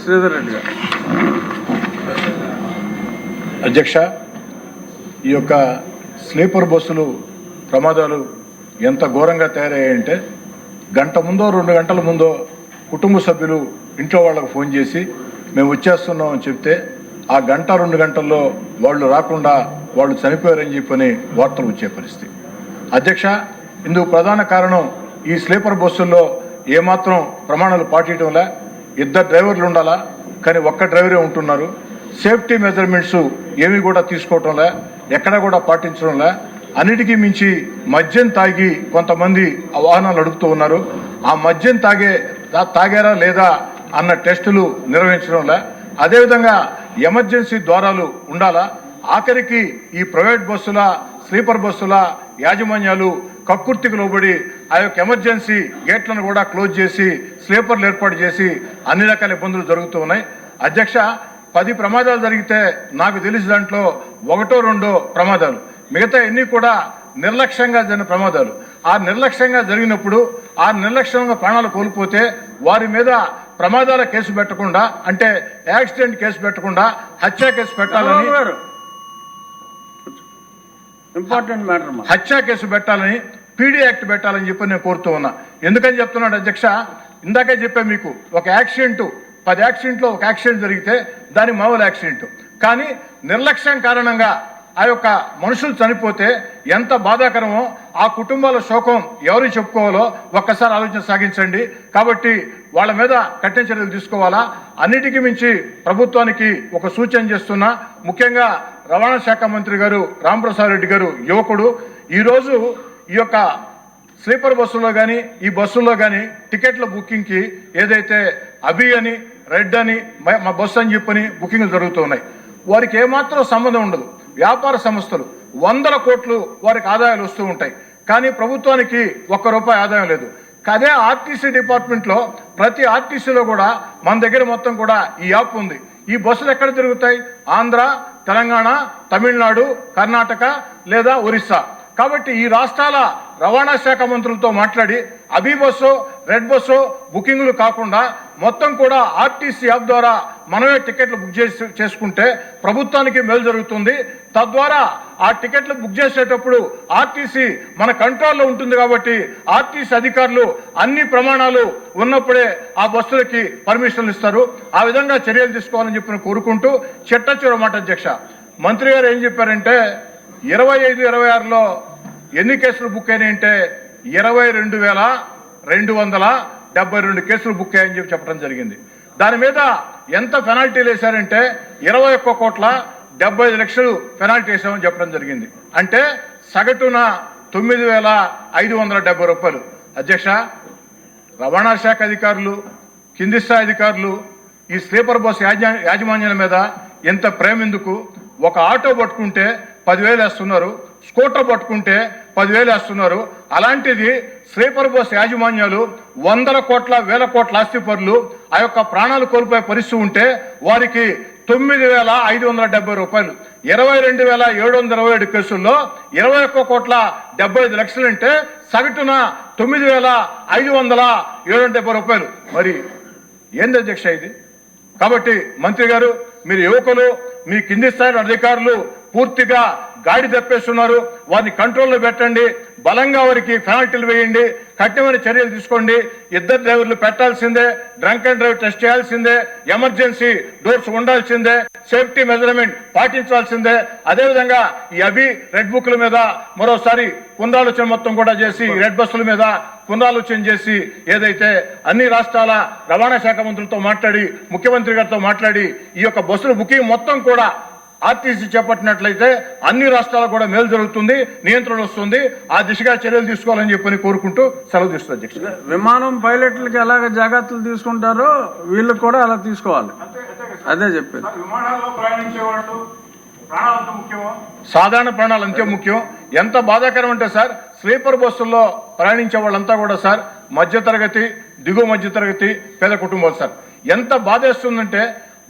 శ్రీధర్ రెడ్డి గారు. అధ్యక్ష, ఈ యొక్క స్లీపర్ బస్సులు ప్రమాదాలు ఎంత ఘోరంగా తయారయ్యాయంటే గంట ముందో 2 గంటల ముందో కుటుంబ సభ్యులు ఇంట్లో వాళ్ళకు ఫోన్ చేసి మేము వచ్చేస్తున్నాం అని చెప్తే ఆ గంట 2 గంటల్లో వాళ్ళు రాకుండా వాళ్ళు చనిపోయారని చెప్పని వార్తలు వచ్చే పరిస్థితి. అధ్యక్ష, ఇందుకు ప్రధాన కారణం ఈ స్లీపర్ బస్సుల్లో ఏమాత్రం ప్రమాణాలు పాటించడంలా, 2 డ్రైవర్లు ఉండాలా కానీ ఒక్క డ్రైవరే ఉంటున్నారు. సేఫ్టీ మెజర్మెంట్స్ ఏమీ కూడా తీసుకోవటంలా, ఎక్కడ కూడా పాటించడంలా. అన్నిటికీ మించి మద్యం తాగి కొంతమంది ఆ వాహనాలు నడుపుతూ ఉన్నారు. ఆ మద్యం తాగారా లేదా అన్న టెస్టులు నిర్వహించడంలా. అదేవిధంగా ఎమర్జెన్సీ ద్వారాలు ఉండాలా. ఆఖరికి ఈ ప్రైవేట్ బస్సుల స్లీపర్ బస్సుల యాజమాన్యాలు కక్కుర్తికి లోబడి ఆ యొక్క ఎమర్జెన్సీ గేట్లను కూడా క్లోజ్ చేసి స్లీపర్లు ఏర్పాటు చేసి అన్ని రకాల ఇబ్బందులు జరుగుతూ ఉన్నాయి. అధ్యక్ష, 10 ప్రమాదాలు జరిగితే నాకు తెలిసి దాంట్లో 1-2 ప్రమాదాలు, మిగతా ఎన్ని కూడా నిర్లక్ష్యంగా జరిగిన ప్రమాదాలు. ఆ నిర్లక్ష్యంగా జరిగినప్పుడు ఆ నిర్లక్ష్యంగా ప్రాణాలు కోల్పోతే వారి మీద ప్రమాదాల కేసు పెట్టకుండా, అంటే యాక్సిడెంట్ కేసు పెట్టకుండా హత్య కేసు పెట్టాలని, ఇంపార్టెంట్ మ్యాటర్, హత్య కేసు పెట్టాలని, పీడీ యాక్ట్ పెట్టాలని చెప్పి నేను కోరుతూ ఉన్నా. ఎందుకని చెప్తున్నాడు అధ్యక్ష, ఇందాకే చెప్పా మీకు, ఒక యాక్సిడెంట్ 10 యాక్సిడెంట్లో ఒక యాక్సిడెంట్ జరిగితే దాని మామూలు యాక్సిడెంట్, కానీ నిర్లక్ష్యం కారణంగా ఆ యొక్క మనుషులు చనిపోతే ఎంత బాధాకరమో, ఆ కుటుంబాల శోకం ఎవరికి చెప్పుకోవాలో ఒక్కసారి ఆలోచన సాగించండి. కాబట్టి వాళ్ళ మీద కఠిన చర్యలు తీసుకోవాలా. అన్నిటికీ మించి ప్రభుత్వానికి ఒక సూచన చేస్తున్నా, ముఖ్యంగా రవాణా శాఖ మంత్రి గారు రాంప్రసాద్ రెడ్డి గారు యువకుడు, ఈరోజు ఈ యొక్క స్లీపర్ బస్సులో కానీ ఈ బస్సుల్లో కానీ టికెట్ల బుకింగ్కి ఏదైతే అభి అని, రెడ్ అని, మా బస్సు అని చెప్పని బుకింగ్లు జరుగుతూ ఉన్నాయి. వారికి ఏమాత్రం సంబంధం ఉండదు. వ్యాపార సంస్థలు 100 కోట్లు వారికి ఆదాయాలు వస్తూ ఉంటాయి, కానీ ప్రభుత్వానికి ₹1 ఆదాయం లేదు. అదే ఆర్టీసీ డిపార్ట్మెంట్లో ప్రతి ఆర్టీసీలో కూడా మన దగ్గర మొత్తం కూడా ఈ యాప్ ఉంది. ఈ బస్సులు ఎక్కడ తిరుగుతాయి? ఆంధ్ర, తెలంగాణ, తమిళనాడు, కర్ణాటక లేదా ఒరిస్సా. కాబట్టి ఈ రాష్ట్రాల రవాణా శాఖ మంత్రులతో మాట్లాడి అభి బస్సు, రెడ్ బస్సు బుకింగ్లు కాకుండా మొత్తం కూడా ఆర్టీసీ యాప్ ద్వారా మనమే టికెట్లు బుక్ చేసుకుంటే ప్రభుత్వానికి మేలు జరుగుతుంది. తద్వారా ఆ టికెట్లు బుక్ చేసేటప్పుడు ఆర్టీసీ మన కంట్రోల్లో ఉంటుంది. కాబట్టి ఆర్టీసీ అధికారులు అన్ని ప్రమాణాలు ఉన్నప్పుడే ఆ బస్సులకి పర్మిషన్లు ఇస్తారు. ఆ విధంగా చర్యలు తీసుకోవాలని చెప్పి కోరుకుంటూ, చిట్ట మాట అధ్యక్ష, మంత్రి గారు ఏం చెప్పారంటే 25-26లో ఎన్ని కేసులు బుక్ అయినాయంటే 22,272 కేసులు బుక్ అయ్యాయని చెప్పడం జరిగింది. దాని మీద ఎంత పెనాల్టీలు వేశారంటే 21,75,00,000 పెనాల్టీ వేసామని చెప్పడం జరిగింది. అంటే సగటున 9,570 రూపాయలు. అధ్యక్ష, రవాణా శాఖ అధికారులు, కింది స్థాయి అధికారులు ఈ స్లీపర్ బస్ యాజమాన్యాల మీద ఎంత ప్రేమ ఎందుకు? ఒక ఆటో పట్టుకుంటే 10,000 వేస్తున్నారు, స్కూటర్ పట్టుకుంటే 10,000 వేస్తున్నారు. అలాంటిది స్లీపర్ బస్ యాజమాన్యాలు 100 కోట్ల 1,000 కోట్ల ఆస్తిపరులు ఆ యొక్క ప్రాణాలు కోల్పోయే పరిస్థితి ఉంటే వారికి 9,570 రూపాయలు. 22,727 కేసుల్లో 21,75,00,000 అంటే సగటున 9,570 రూపాయలు. మరి ఏంది అధ్యక్ష ఇది? కాబట్టి మంత్రి గారు, మీరు యువకులు, మీ కింది స్థాయి అధికారులు పూర్తిగా గాడి తప్పేస్తున్నారు. వారిని కంట్రోల్లో పెట్టండి, బలంగా వారికి పెనాల్టీలు వేయండి, కఠినమైన చర్యలు తీసుకోండి. 2 డ్రైవర్లు పెట్టాల్సిందే, డ్రంక్ అండ్ డ్రైవ్ టెస్ట్ చేయాల్సిందే, ఎమర్జెన్సీ డోర్స్ ఉండాల్సిందే, సేఫ్టీ మెజర్మెంట్ పాటించాల్సిందే. అదేవిధంగా ఈ అభి రెడ్ బుక్ల మీద మరోసారి పునరాలోచన మొత్తం కూడా చేసి, రెడ్ బస్సుల మీద పునరాలోచన చేసి, ఏదైతే అన్ని రాష్ట్రాల రవాణా శాఖ మంత్రులతో మాట్లాడి, ముఖ్యమంత్రి గారితో మాట్లాడి ఈ యొక్క బస్సుల బుకింగ్ మొత్తం కూడా ఆర్టీసీ చేపట్టినట్లయితే అన్ని రాష్ట్రాలకు కూడా మేలు జరుగుతుంది, నియంత్రణ వస్తుంది. ఆ దిశగా చర్యలు తీసుకోవాలని చెప్పని కోరుకుంటూ సెలవు తీసుకుంటారు అధ్యక్ష. విమానం పైలట్లకి ఎలాగ జాగ్రత్తలు తీసుకుంటారో వీళ్ళకి కూడా అలా తీసుకోవాలి. అదే చెప్పారు. విమానాల్లో ప్రయాణించే వాళ్ళు ప్రాణాలంత ముఖ్యం, సాధారణ ప్రాణాలు అంతే ముఖ్యం. ఎంత బాధాకరం అంటే సార్, స్లీపర్ బస్సుల్లో ప్రయాణించే వాళ్ళంతా కూడా సార్ మధ్యతరగతి, దిగువ మధ్యతరగతి, పేద కుటుంబాలు సార్. ఎంత బాధేస్తుందంటే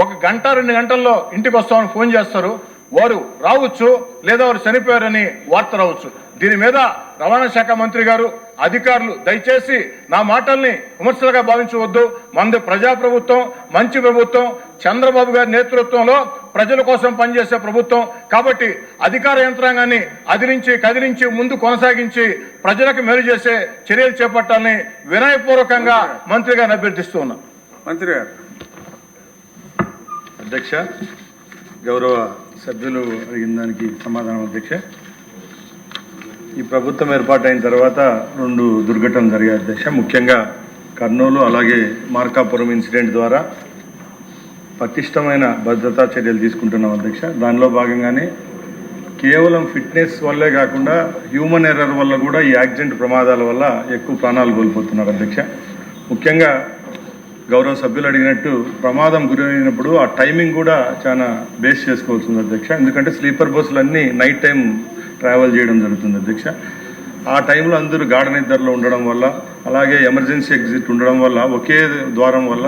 1 గంట 2 గంటల్లో ఇంటికి వస్తామని ఫోన్ చేస్తారు. వారు రావచ్చు, లేదా వారు చనిపోయారని వార్త రావచ్చు. దీని మీద రవాణా శాఖ మంత్రి గారు, అధికారులు దయచేసి నా మాటల్ని విమర్శలుగా భావించవద్దు. మనది ప్రజాప్రభుత్వం, మంచి ప్రభుత్వం, చంద్రబాబు గారి నేతృత్వంలో ప్రజల కోసం పనిచేసే ప్రభుత్వం. కాబట్టి అధికార యంత్రాంగాన్ని అదిలించి కదిలించి ముందు కొనసాగించి ప్రజలకు మేలు చేసే చర్యలు చేపట్టాలని వినయపూర్వకంగా మంత్రి గారిని అభ్యర్థిస్తూ ఉన్నాం. మంత్రి గారు. అధ్యక్ష, గౌరవ సభ్యులు అడిగిన దానికి సమాధానం. అధ్యక్ష, ఈ ప్రభుత్వం ఏర్పాటైన తర్వాత 2 దుర్ఘటనలు జరిగాయి అధ్యక్ష. ముఖ్యంగా కర్నూలు అలాగే మార్కాపురం ఇన్సిడెంట్ ద్వారా పటిష్టమైన భద్రతా చర్యలు తీసుకుంటున్నాం అధ్యక్ష. దానిలో భాగంగానే కేవలం ఫిట్నెస్ వల్లే కాకుండా హ్యూమన్ ఎర్రర్ వల్ల కూడా ఈ యాక్సిడెంట్ ప్రమాదాల వల్ల ఎక్కువ ప్రాణాలు కోల్పోతున్నారు అధ్యక్ష. ముఖ్యంగా గౌరవ సభ్యులు అడిగినట్టు ప్రమాదం గురైనప్పుడు ఆ టైమింగ్ కూడా చాలా బేస్ చేసుకోవాల్సి ఉంది అధ్యక్ష. ఎందుకంటే స్లీపర్ బస్సులన్నీ నైట్ టైం ట్రావెల్ చేయడం జరుగుతుంది అధ్యక్ష. ఆ టైంలో అందరూ గాఢ నిద్రలో ఉండడం వల్ల, అలాగే ఎమర్జెన్సీ ఎగ్జిట్ ఉండడం వల్ల, ఒకే ద్వారం వల్ల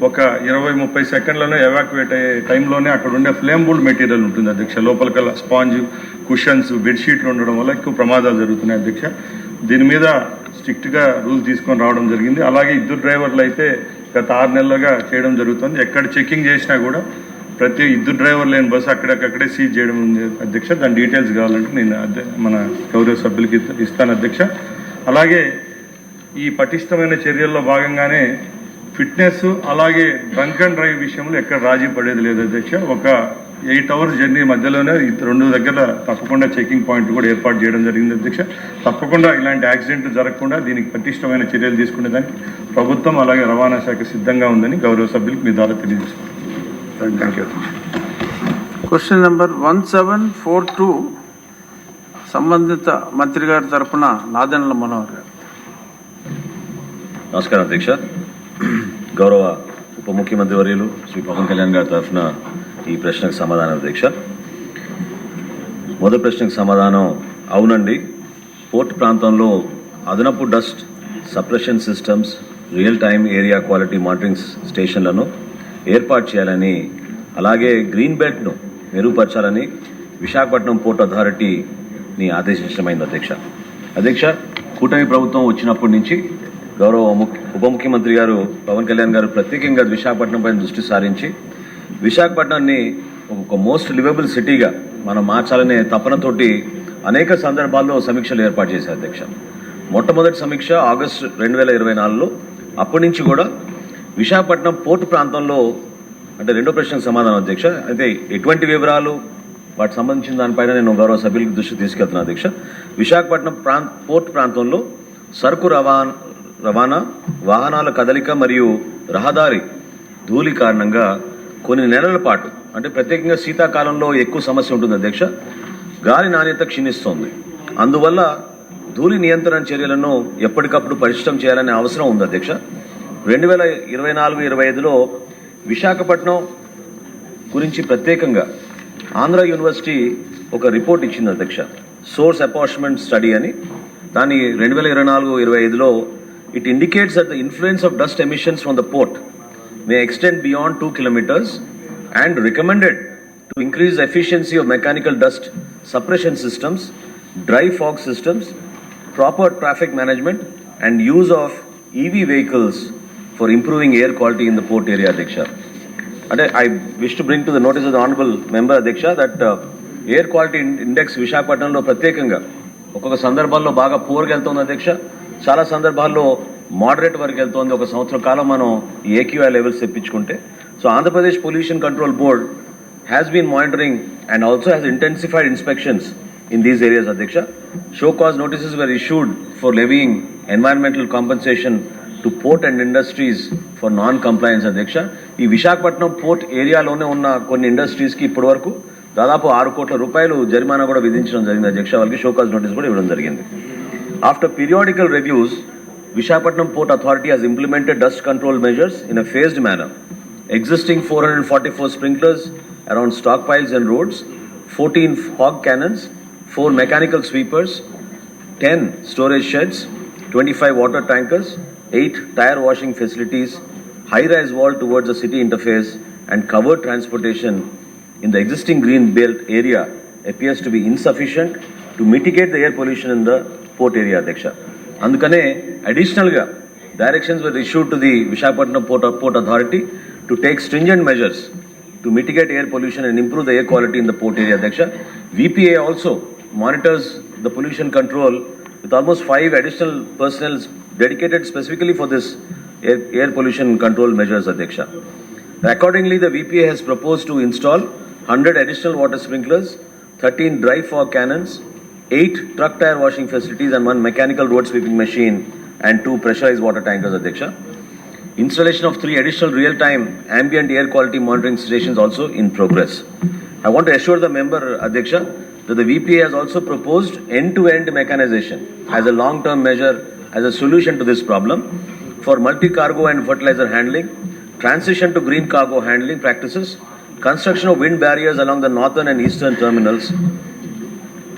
ఒక 20-30 సెకండ్లోనే ఎవాక్యుయేట్ అయ్యే టైంలోనే అక్కడ ఉండే ఫ్లేమబుల్ మెటీరియల్ ఉంటుంది అధ్యక్ష. లోపలికల్లా స్పాంజ్, కుషన్స్, బెడ్షీట్లు ఉండడం వల్ల ఎక్కువ ప్రమాదాలు జరుగుతున్నాయి అధ్యక్ష. దీని మీద స్ట్రిక్ట్గా రూల్ తీసుకొని రావడం జరిగింది. అలాగే ఇద్దరు డ్రైవర్లు అయితే గత 6 నెలలుగా చేయడం జరుగుతుంది. ఎక్కడ చెకింగ్ చేసినా కూడా ప్రతి ఇద్దరు డ్రైవర్ లేని బస్సు అక్కడే సీజ్ చేయడం ఉంది అధ్యక్ష. దాని డీటెయిల్స్ కావాలంటే నేను మన గౌరవ సభ్యులకి ఇస్తాను అధ్యక్ష. అలాగే ఈ పటిష్టమైన చర్యల్లో భాగంగానే ఫిట్నెస్ అలాగే డ్రంక్ అండ్ డ్రైవ్ విషయంలో ఎక్కడ రాజీ పడేది లేదు అధ్యక్ష. ఒక 8 అవర్స్ జర్నీ మధ్యలోనే 2 దగ్గర తప్పకుండా చెకింగ్ పాయింట్ కూడా ఏర్పాటు చేయడం జరిగింది అధ్యక్ష. తప్పకుండా ఇలాంటి యాక్సిడెంట్ జరగకుండా దీనికి పటిష్టమైన చర్యలు తీసుకునేదానికి ప్రభుత్వం అలాగే రవాణా శాఖ సిద్ధంగా ఉందని గౌరవ సభ్యులకు మీ ద్వారా తెలియజేస్తున్నాను. Thank you. క్వశ్చన్ నెంబర్ 1742 సంబంధిత మంత్రి గారి తరఫున నాదెండ్ల మనోహర్ గారు. నమస్కారం అధ్యక్ష. గౌరవ ఉప ముఖ్యమంత్రి వర్యులు శ్రీ పవన్ కళ్యాణ్ గారి తరఫున ఈ ప్రశ్నకు సమాధానం అధ్యక్ష. మొదటి ప్రశ్నకు సమాధానం అవునండి. పోర్ట్ ప్రాంతంలో అదనపు dust suppression systems, real time area quality monitoring స్టేషన్లను ఏర్పాటు చేయాలని, అలాగే గ్రీన్ బెల్ట్ను మెరుగుపరచాలని విశాఖపట్నం పోర్ట్ అథారిటీని ఆదేశించడమైంది అధ్యక్ష. కూటమి ప్రభుత్వం వచ్చినప్పటి నుంచి గౌరవ ఉప ముఖ్యమంత్రి గారు పవన్ కళ్యాణ్ గారు ప్రత్యేకంగా విశాఖపట్నం పైన దృష్టి సారించి విశాఖపట్నాన్ని ఒక మోస్ట్ లివబుల్ సిటీగా మనం మార్చాలనే తపనతోటి అనేక సందర్భాల్లో సమీక్షలు ఏర్పాటు చేశారు అధ్యక్ష. మొట్టమొదటి సమీక్ష ఆగస్టు 2024లో. అప్పటి నుంచి కూడా విశాఖపట్నం పోర్టు ప్రాంతంలో, అంటే రెండో ప్రశ్నకు సమాధానం అధ్యక్ష, అయితే ఎటువంటి వివరాలు వాటికి సంబంధించిన దానిపైన నేను గౌరవ సభ్యులకు దృష్టి తీసుకెళ్తున్నాను అధ్యక్ష. విశాఖపట్నం పోర్టు ప్రాంతంలో సరుకు రవాణా, వాహనాల కదలిక మరియు రహదారి ధూళి కారణంగా కొన్ని నెలల పాటు, అంటే ప్రత్యేకంగా శీతాకాలంలో ఎక్కువ సమస్య ఉంటుంది అధ్యక్ష. గాలి నాణ్యత క్షీణిస్తోంది. అందువల్ల ధూళి నియంత్రణ చర్యలను ఎప్పటికప్పుడు పరిశీలన చేయాలనే అవసరం ఉంది అధ్యక్ష. 2024-25లో విశాఖపట్నం గురించి ప్రత్యేకంగా ఆంధ్ర యూనివర్సిటీ ఒక రిపోర్ట్ ఇచ్చింది అధ్యక్ష, సోర్స్ అపార్ట్మెంట్ స్టడీ అని. దాని 2024-25లో it indicates that the influence of dust emissions from the port may extend beyond 2 kilometers and recommended to increase the efficiency of mechanical dust suppression systems, dry fog systems, proper traffic management and use of EV vehicles for improving air quality in the port area, Adhiksha. And I wish to bring to the notice of the honorable member, Adhiksha, that air quality index Visakhapatnamlo pratyekanga ఒక్కొక్క సందర్భాల్లో బాగా పూర్గా వెళ్తుంది అధ్యక్ష, చాలా సందర్భాల్లో moderate వరకు వెళ్తుంది. ఒక సంవత్సరం కాలం మనం ఈ AQI levels తెప్పించుకుంటే. So Andhra Pradesh pollution control board has been monitoring and also has intensified inspections in these areas, Adhiksha. Show cause notices were issued for levying environmental compensation to port and industries for non-compliance, Adhiksha. ఈ Visakhapatnam port ఏరియాలోనే ఉన్న కొన్ని ఇండస్ట్రీస్కి ఇప్పటి వరకు దాదాపు 6 కోట్ల రూపాయలు జరిమానా కూడా విధించడం జరిగింది అధ్యక్ష. వాళ్ళకి షో కాజ్ నోటీస్ కూడా ఇవ్వడం జరిగింది. After periodical reviews, Visakhapatnam Port Authority has implemented dust control measures in a phased manner. Existing 444 sprinklers around stockpiles and roads, 14 fog cannons, 4 mechanical sweepers, 10 storage sheds, 25 water tankers, 8 tire washing facilities, high-rise wall towards the city interface and covered transportation in the existing green belt area appears to be insufficient to mitigate the air pollution in the port area, Adhyaksha. Andukane additionalga directions were issued to the Visakhapatnam Port Authority to take stringent measures to mitigate air pollution and improve the air quality in the port area, Adhyaksha. VPA also monitors the pollution control with almost 5 additional personnel dedicated specifically for this air pollution control measures, Adhyaksha. Accordingly, the VPA has proposed to install 100 additional water sprinklers, 13 dry fog cannons, 8 truck tire washing facilities and 1 mechanical road sweeping machine and 2 pressurized water tankers, Adhyaksha. Installation of 3 additional real-time ambient air quality monitoring stations also in progress. I want to assure the member, Adhyaksha, that the VPA has also proposed end-to-end mechanization as a long-term measure as a solution to this problem for multi-cargo and fertilizer handling, transition to green cargo handling practices, construction of wind barriers along the northern and eastern terminals.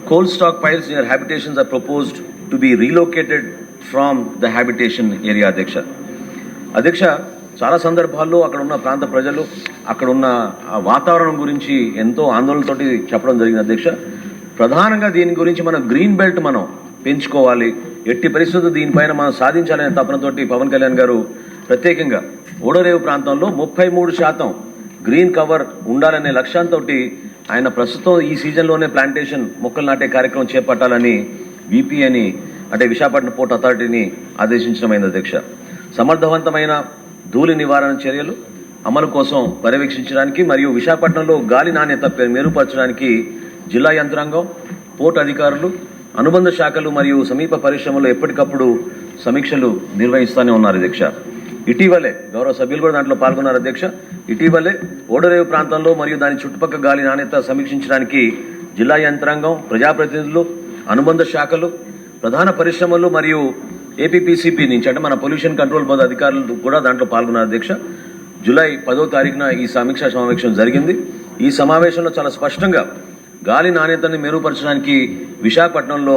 Coal stockpiles near habitations are proposed to be relocated from the habitation area, Adhyaksha. Adhyaksha, చాలా సందర్భాల్లో అక్కడ ఉన్న ప్రాంత ప్రజలు అక్కడ ఉన్న వాతావరణం గురించి ఎంతో ఆందోళనతోటి చెప్పడం జరిగింది, అధ్యక్ష. ప్రధానంగా దీని గురించి మనం గ్రీన్ బెల్ట్ మనం పెంచుకోవాలి, ఎట్టి పరిస్థితుల్లో దీనిపైన మనం సాధించాలనే తపనతోటి పవన్ కళ్యాణ్ గారు ప్రత్యేకంగా ఓడరేవు ప్రాంతంలో 33% గ్రీన్ కవర్ ఉండాలనే లక్ష్యంతో ఆయన ప్రస్తుతం ఈ సీజన్లోనే ప్లాంటేషన్ మొక్కలు నాటే కార్యక్రమం చేపట్టాలని విపిఏని అంటే విశాఖపట్నం పోర్ట్ అథారిటీని ఆదేశించడమైంది, అధ్యక్ష. సమర్థవంతమైన ధూళి నివారణ చర్యలు అమలు కోసం పర్యవేక్షించడానికి మరియు విశాఖపట్నంలో గాలి నాణ్యత మెరుగుపరచడానికి జిల్లా యంత్రాంగం, పోర్ట్ అధికారులు, అనుబంధ శాఖలు మరియు సమీప పరిశ్రమలు ఎప్పటికప్పుడు సమీక్షలు నిర్వహిస్తూనే ఉన్నారు, అధ్యక్ష. ఇటీవలే గౌరవ సభ్యులు కూడా దాంట్లో పాల్గొన్నారు, అధ్యక్ష. ఇటీవలే ఓడరేవు ప్రాంతంలో మరియు దాని చుట్టుపక్కల గాలి నాణ్యత సమీక్షించడానికి జిల్లా యంత్రాంగం, ప్రజాప్రతినిధులు, అనుబంధ శాఖలు, ప్రధాన పరిశ్రమలు మరియు ఏపీపీసీపీ నుంచి అంటే మన పొల్యూషన్ కంట్రోల్ బోర్డు అధికారులు కూడా దాంట్లో పాల్గొన్నారు, అధ్యక్ష. జూలై 10వ తారీఖున ఈ సమీక్షా సమావేశం జరిగింది. ఈ సమావేశంలో చాలా స్పష్టంగా గాలి నాణ్యతని మెరుగుపరచడానికి విశాఖపట్నంలో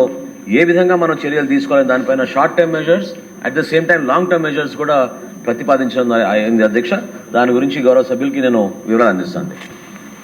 ఏ విధంగా మనం చర్యలు తీసుకోవాలి దానిపైన short term measures at the same time long term measures కూడా ప్రతిపాదించడం అయింది, అధ్యక్ష. దాని గురించి గౌరవ సభ్యులకి నేను వివరాలు అందిస్తాను.